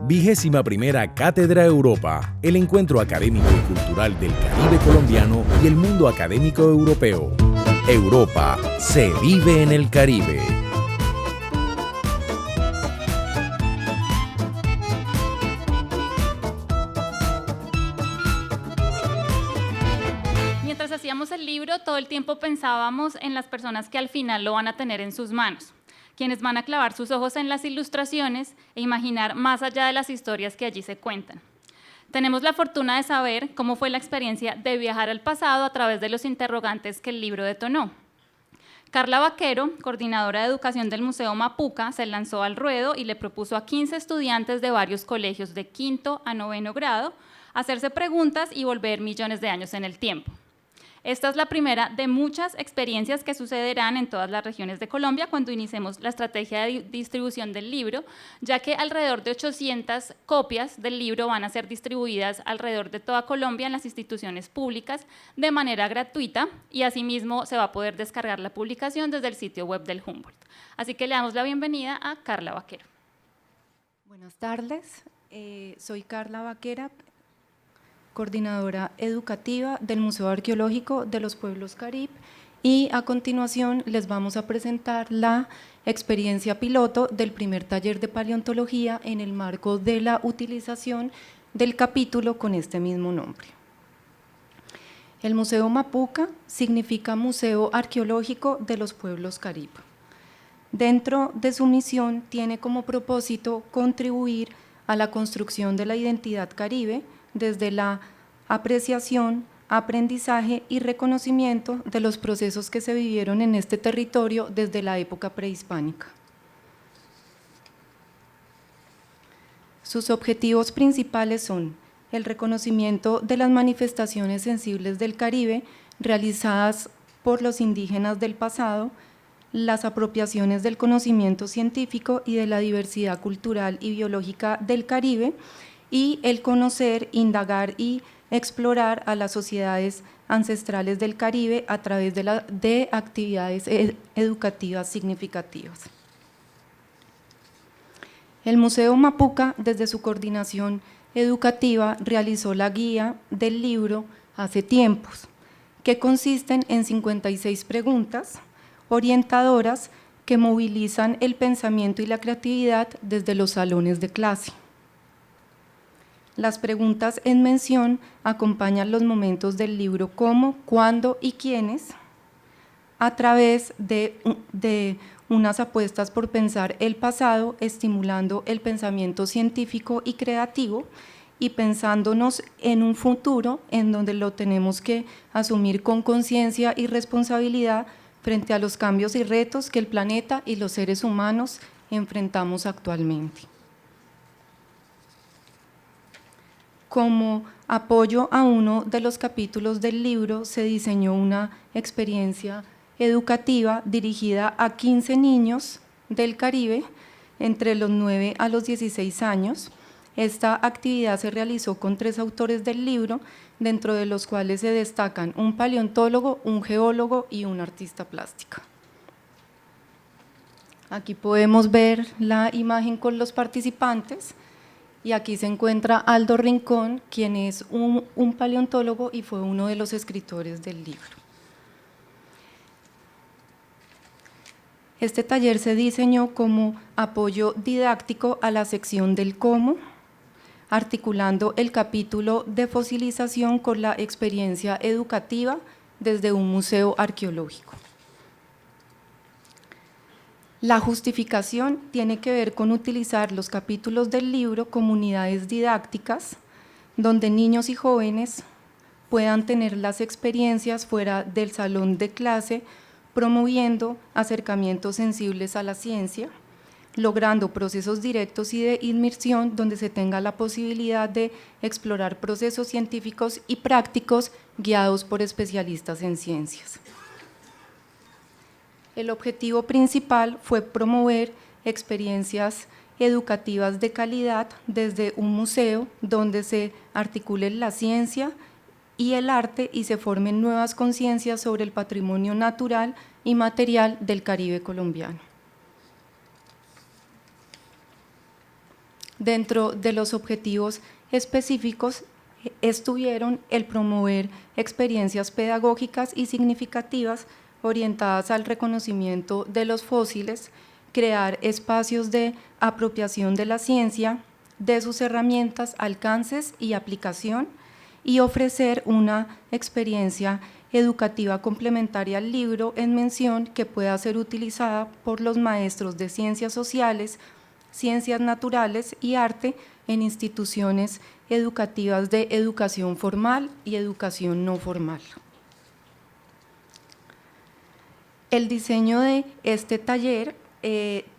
21ª Cátedra Europa, el encuentro académico y cultural del Caribe colombiano y el mundo académico europeo. Europa se vive en el Caribe. Mientras hacíamos el libro, todo el tiempo pensábamos en las personas que al final lo van a tener en sus manos, quienes van a clavar sus ojos en las ilustraciones e imaginar más allá de las historias que allí se cuentan. Tenemos la fortuna de saber cómo fue la experiencia de viajar al pasado a través de los interrogantes que el libro detonó. Carla Vaquero, coordinadora de educación del Museo Mapuca, se lanzó al ruedo y le propuso a 15 estudiantes de varios colegios de 5º a 9º grado hacerse preguntas y volver millones de años en el tiempo. Esta es la primera de muchas experiencias que sucederán en todas las regiones de Colombia cuando iniciemos la estrategia de distribución del libro, ya que alrededor de 800 copias del libro van a ser distribuidas alrededor de toda Colombia en las instituciones públicas de manera gratuita y asimismo se va a poder descargar la publicación desde el sitio web del Humboldt. Así que le damos la bienvenida a Carla Vaquero. Buenas tardes, soy Carla Vaquera, coordinadora educativa del Museo Arqueológico de los Pueblos Carib, y a continuación les vamos a presentar la experiencia piloto del primer taller de paleontología en el marco de la utilización del capítulo con este mismo nombre. El Museo Mapuca significa Museo Arqueológico de los Pueblos Carib. Dentro de su misión tiene como propósito contribuir a la construcción de la identidad caribe desde la apreciación, aprendizaje y reconocimiento de los procesos que se vivieron en este territorio desde la época prehispánica. Sus objetivos principales son el reconocimiento de las manifestaciones sensibles del Caribe realizadas por los indígenas del pasado, las apropiaciones del conocimiento científico y de la diversidad cultural y biológica del Caribe, y el conocer, indagar y explorar a las sociedades ancestrales del Caribe a través de actividades educativas significativas. El Museo Mapuca, desde su coordinación educativa, realizó la guía del libro hace tiempos, que consisten en 56 preguntas orientadoras que movilizan el pensamiento y la creatividad desde los salones de clase. Las preguntas en mención acompañan los momentos del libro cómo, cuándo y quiénes, a través de unas apuestas por pensar el pasado, estimulando el pensamiento científico y creativo y pensándonos en un futuro en donde lo tenemos que asumir con conciencia y responsabilidad frente a los cambios y retos que el planeta y los seres humanos enfrentamos actualmente. Como apoyo a uno de los capítulos del libro, se diseñó una experiencia educativa dirigida a 15 niños del Caribe entre los 9 a los 16 años. Esta actividad se realizó con 3 autores del libro, dentro de los cuales se destacan un paleontólogo, un geólogo y un artista plástica. Aquí podemos ver la imagen con los participantes. Y aquí se encuentra Aldo Rincón, quien es un paleontólogo y fue uno de los escritores del libro. Este taller se diseñó como apoyo didáctico a la sección del cómo, articulando el capítulo de fosilización con la experiencia educativa desde un museo arqueológico. La justificación tiene que ver con utilizar los capítulos del libro como unidades didácticas, donde niños y jóvenes puedan tener las experiencias fuera del salón de clase, promoviendo acercamientos sensibles a la ciencia, logrando procesos directos y de inmersión donde se tenga la posibilidad de explorar procesos científicos y prácticos guiados por especialistas en ciencias. El objetivo principal fue promover experiencias educativas de calidad desde un museo donde se articule la ciencia y el arte y se formen nuevas conciencias sobre el patrimonio natural y material del Caribe colombiano. Dentro de los objetivos específicos estuvieron el promover experiencias pedagógicas y significativas orientadas al reconocimiento de los fósiles, crear espacios de apropiación de la ciencia, de sus herramientas, alcances y aplicación, y ofrecer una experiencia educativa complementaria al libro en mención que pueda ser utilizada por los maestros de ciencias sociales, ciencias naturales y arte en instituciones educativas de educación formal y educación no formal. El diseño de este taller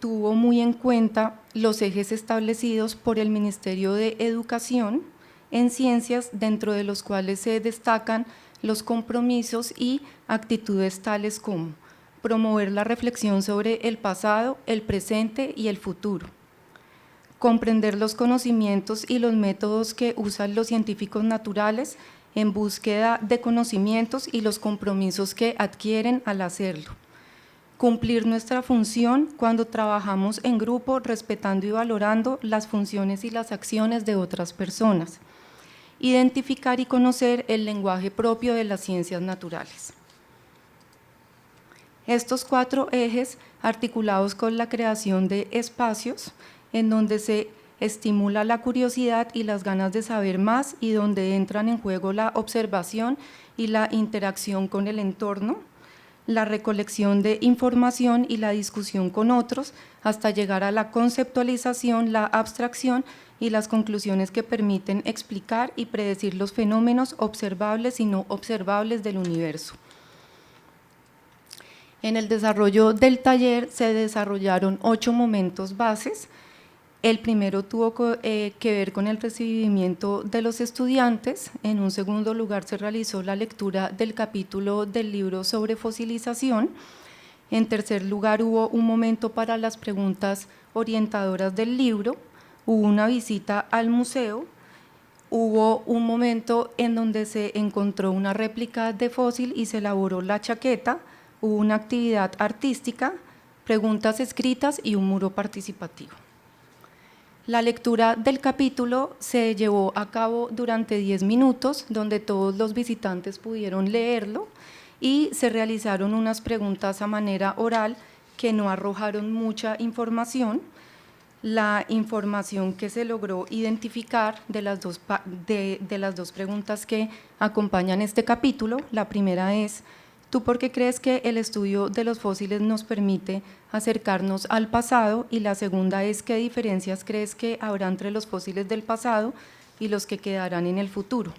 tuvo muy en cuenta los ejes establecidos por el Ministerio de Educación en ciencias, dentro de los cuales se destacan los compromisos y actitudes tales como promover la reflexión sobre el pasado, el presente y el futuro, comprender los conocimientos y los métodos que usan los científicos naturales en búsqueda de conocimientos y los compromisos que adquieren al hacerlo, cumplir nuestra función cuando trabajamos en grupo respetando y valorando las funciones y las acciones de otras personas, identificar y conocer el lenguaje propio de las ciencias naturales. Estos 4 ejes, articulados con la creación de espacios en donde se estimula la curiosidad y las ganas de saber más y donde entran en juego la observación y la interacción con el entorno, la recolección de información y la discusión con otros, hasta llegar a la conceptualización, la abstracción y las conclusiones que permiten explicar y predecir los fenómenos observables y no observables del universo. En el desarrollo del taller se desarrollaron 8 momentos bases. El primero tuvo que ver con el recibimiento de los estudiantes. En un segundo lugar se realizó la lectura del capítulo del libro sobre fosilización. En tercer lugar hubo un momento para las preguntas orientadoras del libro. Hubo una visita al museo. Hubo un momento en donde se encontró una réplica de fósil y se elaboró la chaqueta. Hubo una actividad artística, preguntas escritas y un muro participativo. La lectura del capítulo se llevó a cabo durante 10 minutos, donde todos los visitantes pudieron leerlo y se realizaron unas preguntas a manera oral que no arrojaron mucha información. La información que se logró identificar de las dos preguntas que acompañan este capítulo, la primera es: ¿tú por qué crees que el estudio de los fósiles nos permite acercarnos al pasado? Y la segunda es: ¿qué diferencias crees que habrá entre los fósiles del pasado y los que quedarán en el futuro?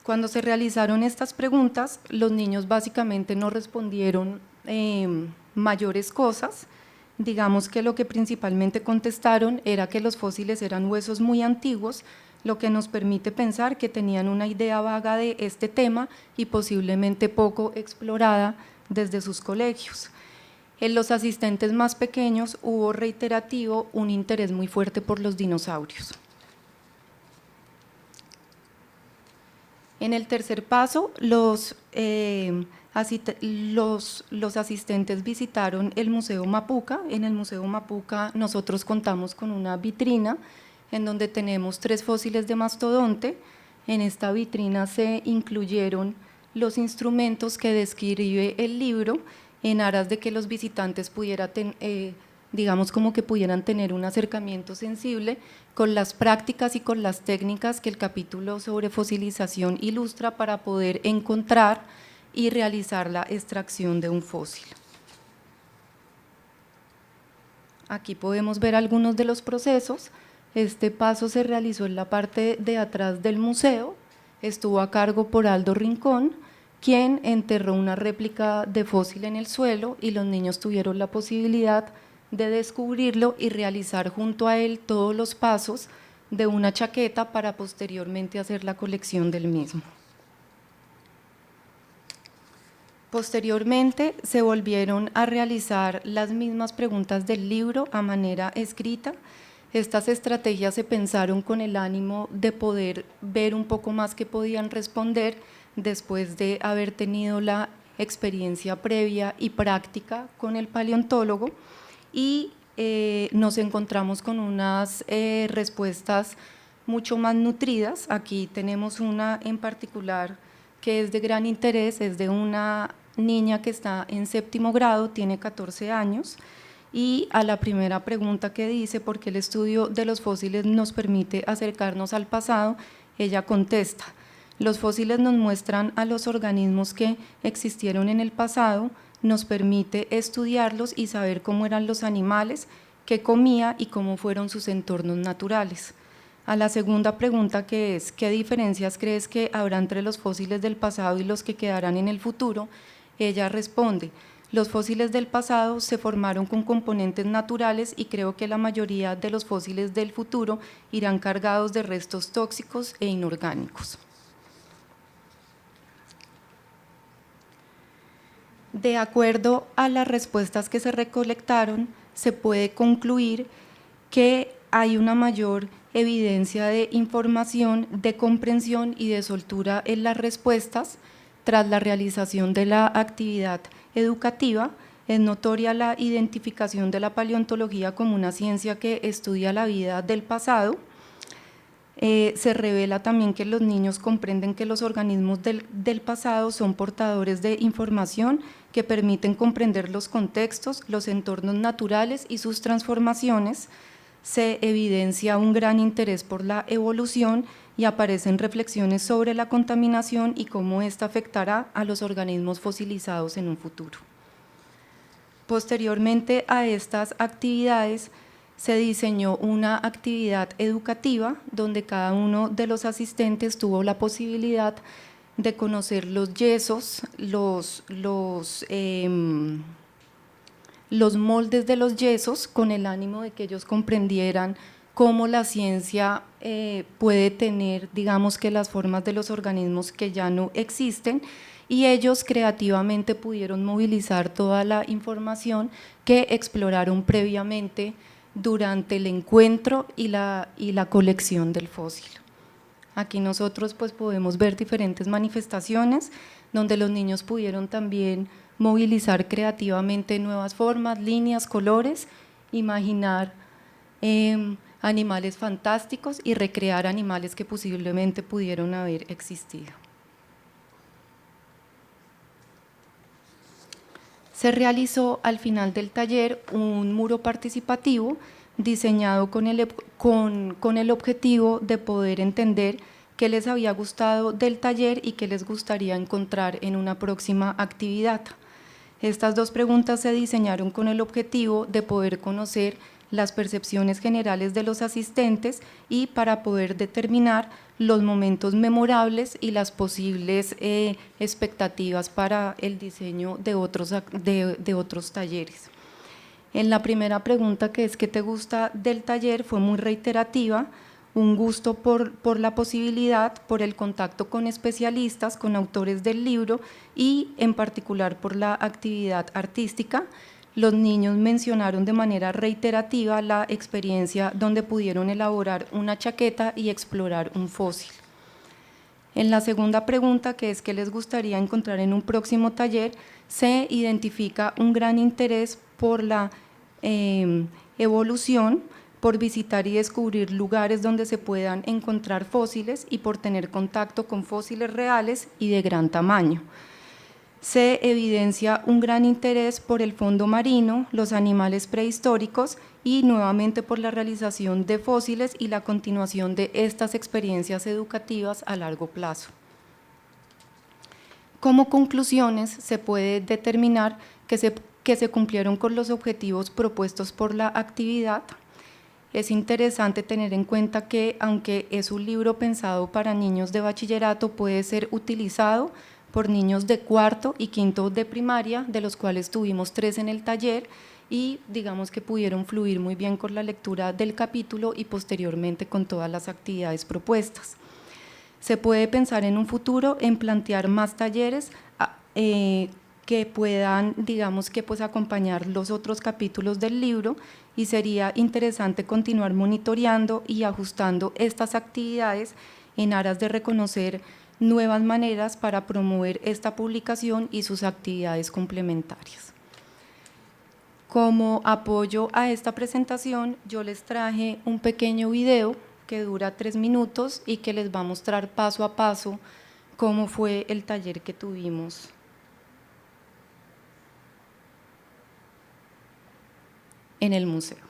Cuando se realizaron estas preguntas, los niños básicamente no respondieron mayores cosas. Digamos que lo que principalmente contestaron era que los fósiles eran huesos muy antiguos, lo que nos permite pensar que tenían una idea vaga de este tema y posiblemente poco explorada desde sus colegios. En los asistentes más pequeños hubo reiterativo un interés muy fuerte por los dinosaurios. En el tercer paso, los asistentes visitaron el Museo Mapuca. En el Museo Mapuca nosotros contamos con una vitrina en donde tenemos 3 fósiles de mastodonte. En esta vitrina se incluyeron los instrumentos que describe el libro en aras de que los visitantes pudieran tener un acercamiento sensible con las prácticas y con las técnicas que el capítulo sobre fosilización ilustra para poder encontrar y realizar la extracción de un fósil. Aquí podemos ver algunos de los procesos. Este paso se realizó en la parte de atrás del museo, estuvo a cargo por Aldo Rincón, quien enterró una réplica de fósil en el suelo y los niños tuvieron la posibilidad de descubrirlo y realizar junto a él todos los pasos de una chaqueta para posteriormente hacer la colección del mismo. Posteriormente se volvieron a realizar las mismas preguntas del libro a manera escrita. Estas estrategias se pensaron con el ánimo de poder ver un poco más qué podían responder después de haber tenido la experiencia previa y práctica con el paleontólogo, y nos encontramos con unas respuestas mucho más nutridas. Aquí tenemos una en particular que es de gran interés, es de una niña que está en 7º grado, tiene 14 años, y a la primera pregunta que dice, ¿por qué el estudio de los fósiles nos permite acercarnos al pasado?, ella contesta: los fósiles nos muestran a los organismos que existieron en el pasado, nos permite estudiarlos y saber cómo eran los animales, qué comía y cómo fueron sus entornos naturales. A la segunda pregunta, que es ¿qué diferencias crees que habrá entre los fósiles del pasado y los que quedarán en el futuro?, ella responde: los fósiles del pasado se formaron con componentes naturales y creo que la mayoría de los fósiles del futuro irán cargados de restos tóxicos e inorgánicos. De acuerdo a las respuestas que se recolectaron, se puede concluir que hay una mayor evidencia de información, de comprensión y de soltura en las respuestas tras la realización de la actividad educativa. Es notoria la identificación de la paleontología como una ciencia que estudia la vida del pasado. Se revela también que los niños comprenden que los organismos del pasado son portadores de información que permiten comprender los contextos, los entornos naturales y sus transformaciones. Se evidencia un gran interés por la evolución y aparecen reflexiones sobre la contaminación y cómo ésta afectará a los organismos fosilizados en un futuro. Posteriormente a estas actividades, se diseñó una actividad educativa donde cada uno de los asistentes tuvo la posibilidad de conocer los yesos, los moldes de los yesos, con el ánimo de que ellos comprendieran cómo la ciencia puede tener, digamos que las formas de los organismos que ya no existen, y ellos creativamente pudieron movilizar toda la información que exploraron previamente durante el encuentro y la colección del fósil. Aquí nosotros pues podemos ver diferentes manifestaciones donde los niños pudieron también movilizar creativamente nuevas formas, líneas, colores, imaginar animales fantásticos y recrear animales que posiblemente pudieron haber existido. Se realizó al final del taller un muro participativo diseñado con el objetivo de poder entender qué les había gustado del taller y qué les gustaría encontrar en una próxima actividad. Estas dos preguntas se diseñaron con el objetivo de poder conocer las percepciones generales de los asistentes y para poder determinar los momentos memorables y las posibles expectativas para el diseño de otros talleres. En la primera pregunta, que es ¿qué te gusta del taller?, fue muy reiterativa, un gusto por la posibilidad, por el contacto con especialistas, con autores del libro y en particular por la actividad artística. Los niños mencionaron de manera reiterativa la experiencia donde pudieron elaborar una chaqueta y explorar un fósil. En la segunda pregunta, que es ¿qué les gustaría encontrar en un próximo taller?, se identifica un gran interés por la evolución, por visitar y descubrir lugares donde se puedan encontrar fósiles y por tener contacto con fósiles reales y de gran tamaño. Se evidencia un gran interés por el fondo marino, los animales prehistóricos y nuevamente por la realización de fósiles y la continuación de estas experiencias educativas a largo plazo. Como conclusiones, se puede determinar que se cumplieron con los objetivos propuestos por la actividad. Es interesante tener en cuenta que, aunque es un libro pensado para niños de bachillerato, puede ser utilizado por niños de 4º y 5º de primaria, de los cuales tuvimos 3 en el taller y digamos que pudieron fluir muy bien con la lectura del capítulo y posteriormente con todas las actividades propuestas. Se puede pensar en un futuro en plantear más talleres que puedan, digamos que pues acompañar los otros capítulos del libro, y sería interesante continuar monitoreando y ajustando estas actividades en aras de reconocer nuevas maneras para promover esta publicación y sus actividades complementarias. Como apoyo a esta presentación, yo les traje un pequeño video que dura 3 minutos y que les va a mostrar paso a paso cómo fue el taller que tuvimos. En el museo.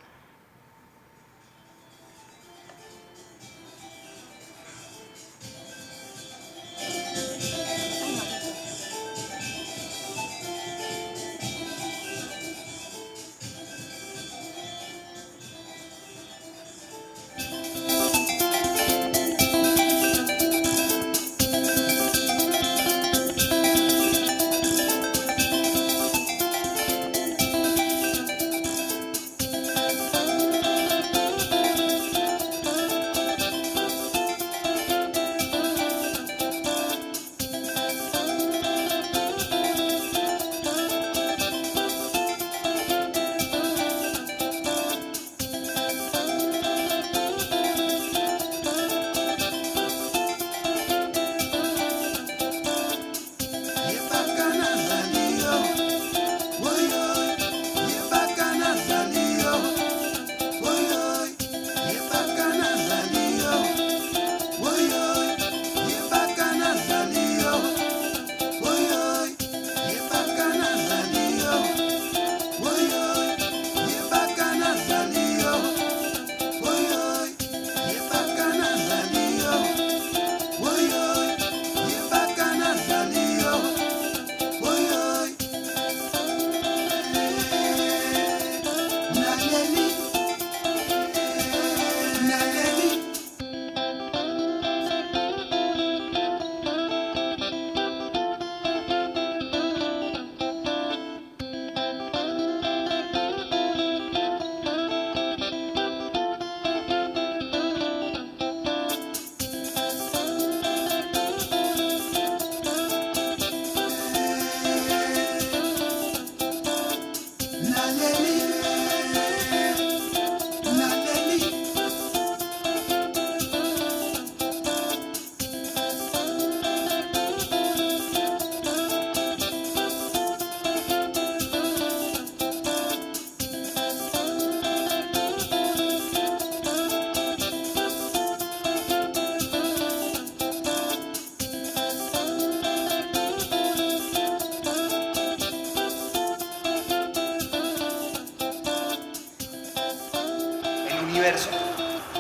universo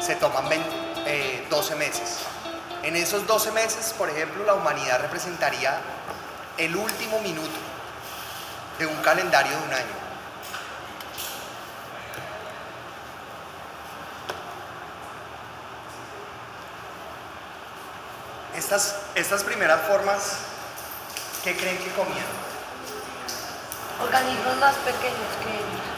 se toman 12 meses. En esos 12 meses, por ejemplo, la humanidad representaría el último minuto de un calendario de un año. Estas primeras formas, ¿qué creen que comían? Organismos más pequeños que ellos.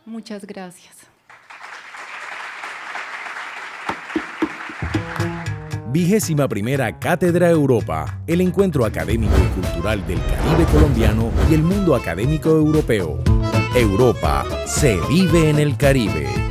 Muchas gracias. XXI Cátedra Europa, el encuentro académico y cultural del Caribe colombiano y el mundo académico europeo. Europa se vive en el Caribe.